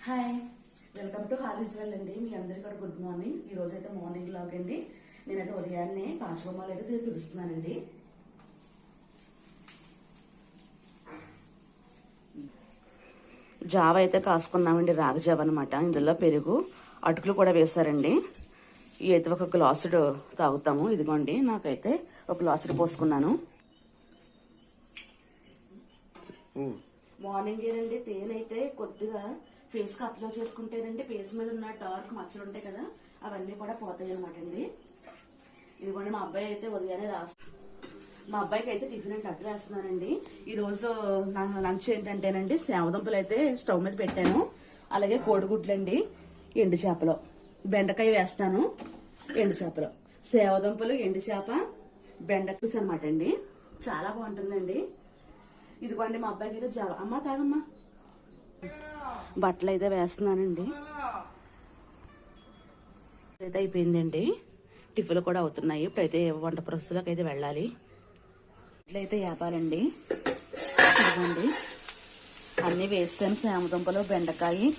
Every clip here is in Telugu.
హాయ్, వెల్కమ్ టు హారీస్ వెల్ అండి. మీ అందరికీ కూడా గుడ్ మార్నింగ్. ఈ రోజు అయితే మార్నింగ్ లాగ్ అండి. నేనైతే ఉదయాన్నే కాచుబొమ్మలు అయితే తుడుస్తున్నానండి. జావ అయితే కాసుకున్నామండి, రాగి జావ అనమాట. ఇందులో పెరుగు అటుకులు కూడా వేశారండి. ఇవి అయితే ఒక గ్లాసుడు తాగుతాము. ఇదిగోండి, నాకైతే ఒక గ్లాసుడు పోసుకున్నాను. మార్నింగ్ ఏనండి తేనైతే కొద్దిగా ఫేస్ కి అప్లై చేసుకుంటేనండి ఫేస్ మీద ఉన్న డార్క్ మచ్చలు ఉంటాయి కదా, అవన్నీ కూడా పోతాయి అనమాట అండి. ఇదిగోండి, మా అబ్బాయి అయితే ఉదయాన్నే మా అబ్బాయికి అయితే టిఫిన్ అంటే అడ్డు వేస్తున్నానండి. ఈ రోజు నా లంచ్ ఏంటంటేనండి సేవదుంపలు అయితే స్టవ్ మీద పెట్టాను. అలాగే కోడిగుడ్లండి, ఎండు చేపలు, బెండకాయ వేస్తాను, ఎండు చేపలు, సేవదుంపలు, ఎండు చేప, బెండకాయ అనమాట అండి. చాలా బాగుంటుందండి. ఇదిగోండి, మా అబ్బాయికి అయితే అమ్మ తాగమ్మా. బట్టలు అయితే వేస్తున్నానండి. అయితే అయిపోయిందండి. టిఫిన్లు కూడా అవుతున్నాయి. ఇప్పుడైతే వంట ప్రస్తుతానికి అయితే వెళ్ళాలి. ఇట్లయితే వేపాలండి. ఇదిగోండి, అన్నీ వేస్తాను. సేమదుంపలు, బెండకాయ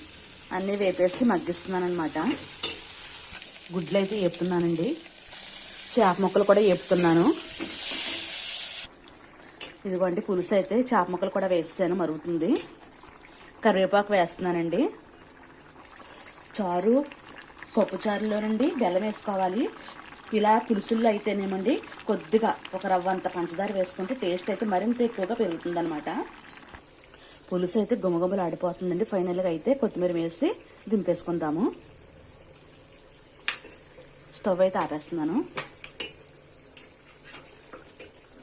అన్నీ వేపేసి మగ్గిస్తున్నాను అనమాట. గుడ్లు అయితే వేపుతున్నానండి. చేప ముక్కలు కూడా వేపుతున్నాను. ఇదిగోండి, పులుసు అయితే చేప ముక్కలు కూడా వేస్తాను, మరుగుతుంది. కరివేపాకు వేస్తున్నానండి. చారు, పప్పు చారులోనండి బెల్లం వేసుకోవాలి. ఇలా పులుసుల్లో అయితేనేమండి కొద్దిగా ఒక రవ్వంత పంచదార వేసుకుంటే టేస్ట్ అయితే మరింత ఎక్కువగా పెరుగుతుంది అనమాట. పులుసు అయితే గుమగుమలు ఆడిపోతుందండి. ఫైనల్గా అయితే కొత్తిమీర వేసి దింపేసుకుందాము. స్టవ్ అయితే ఆపేస్తున్నాను.